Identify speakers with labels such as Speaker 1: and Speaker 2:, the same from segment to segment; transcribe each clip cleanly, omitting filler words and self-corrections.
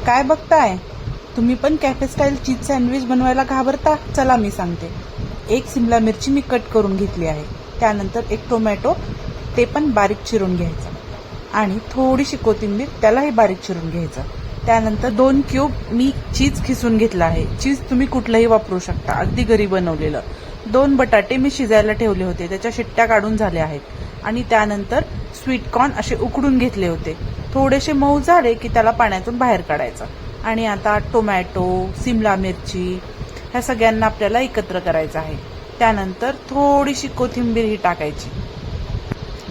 Speaker 1: काय बघताय? तुम्ही पण कॅफे स्टाईल चीज सँडविच बनवायला घाबरता? चला मी सांगते. एक सिमला मिरची मी कट करून घेतली आहे. त्यानंतर एक टोमॅटो, ते पण बारीक चिरून घ्यायचं. आणि थोडीशी कोथिंबीर, त्यालाही बारीक चिरून घ्यायचं. त्यानंतर 2 क्यूब मी चीज खिसून घेतलं आहे. चीज तुम्ही कुठलंही वापरू शकता, अगदी घरी बनवलेलं. 2 बटाटे मी शिजायला ठेवले होते, त्याच्या शिट्ट्या काढून झाल्या आहेत. आणि त्यानंतर स्वीट कॉर्न असे उकडून घेतले होते. थोडेसे मऊ झाले की त्याला पाण्यातून बाहेर काढायचं. आणि आता टोमॅटो, सिमला मिरची ह्या सगळ्यांना आपल्याला एकत्र करायचं आहे. त्यानंतर थोडीशी कोथिंबीर टाकायची.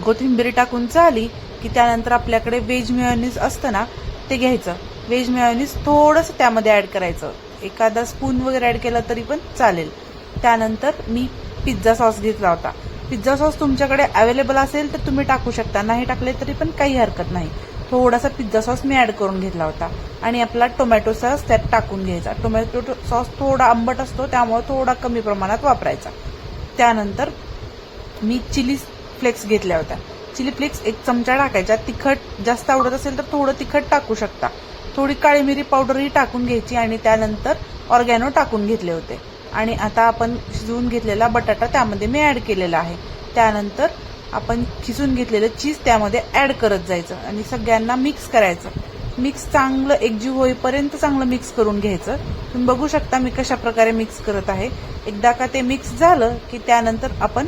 Speaker 1: कोथिंबीर टाकून झाली की त्यानंतर आपल्याकडे व्हेज मेयोनीज असतं ना, ते घ्यायचं. व्हेज मेयोनीज थोडंसं त्यामध्ये ॲड करायचं. एखादा स्पून वगैरे ॲड केला तरी पण चालेल. त्यानंतर मी पिझ्झा सॉस घेतला होता. पिझ्झा सॉस तुमच्याकडे अवेलेबल असेल तर तुम्ही टाकू शकता, नाही टाकले तरी पण काही हरकत नाही. थोडासा पिझ्झा सॉस मी ॲड करून घेतला होता. आणि आपला टोमॅटो सॉस त्यात टाकून घ्यायचा. टोमॅटो सॉस थोडा आंबट असतो, त्यामुळे थोडा कमी प्रमाणात वापरायचा. त्यानंतर मी चिली फ्लेक्स घेतल्या होत्या. चिली फ्लेक्स 1 चमचा टाकायचा. तिखट जास्त आवडत असेल तर थोडं तिखट टाकू शकता. थोडी काळी मिरी पावडरही टाकून घ्यायची. आणि त्यानंतर ऑर्गॅनो टाकून घेतले होते. आणि आता आपण शिजवून घेतलेला बटाटा त्यामध्ये मी ॲड केलेला आहे. त्यानंतर आपण खिसून घेतलेलं चीज त्यामध्ये ॲड करत जायचं आणि सगळ्यांना मिक्स करायचं. मिक्स चांगलं एकजीव होईपर्यंत चांगलं मिक्स करून घ्यायचं. तुम्ही बघू शकता मी कशा प्रकारे मिक्स करत आहे. एकदा का ते मिक्स झालं की त्यानंतर आपण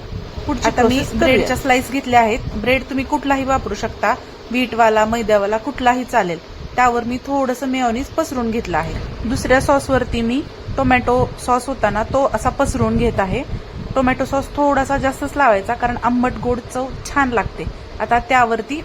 Speaker 1: आता मी ब्रेडच्या स्लाइस घेतल्या आहेत. ब्रेड तुम्ही कुठलाही वापरू शकता, व्हीटवाला, मैद्यावाला, कुठलाही चालेल. त्यावर मी थोडंसं मेयोनीज पसरून घेतलं आहे. दुसऱ्या सॉसवरती मी टोमॅटो सॉस होता ना, तो असा पसरून घेत आहे. टोमॅटो सॉस थोडासा जास्तच लावायचा, कारण आंबट गोड चव छान लागते. आता त्यावरती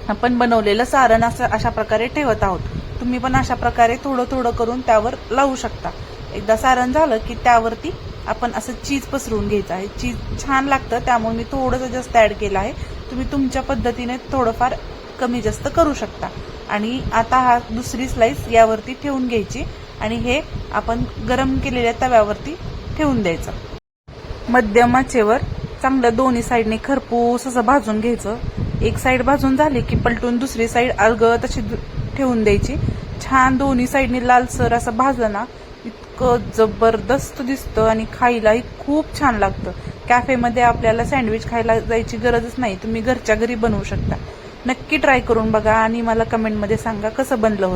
Speaker 1: आपण बनवलेलं सारण अशा प्रकारे ठेवत आहोत. तुम्ही पण अशा प्रकारे थोडं थोडं करून त्यावर लावू शकता. एकदा सारण झालं की त्यावरती आपण असं चीज पसरून घ्यायचं आहे. चीज छान लागतं, त्यामुळे मी थोडंसं जास्त ॲड केलं आहे. तुम्ही तुमच्या पद्धतीने थोडंफार कमी जास्त करू शकता. आणि आता हा दुसरी स्लाइस यावरती ठेवून घ्यायची आणि हे आपण गरम केलेल्या तव्यावरती ठेवून द्यायचं. मध्यम आचेवर चांगलं दोन्ही साईडने खरपूस असं भाजून घ्यायचं. एक साईड भाजून झाली की पलटून दुसरी साईड अलगद अशी ठेवून द्यायची. छान दोन्ही साईडने लालसर असं भाजलं ना, इतकं जबरदस्त दिसतं आणि खायलाही खूप छान लागतं. कॅफेमध्ये आपल्याला सँडविच खायला जायची गरजच नाही. तुम्ही घरच्या घरी बनवू शकता. नक्की ट्राय करून बघा आणि मला कमेंटमध्ये सांगा कसं बनलं होतं.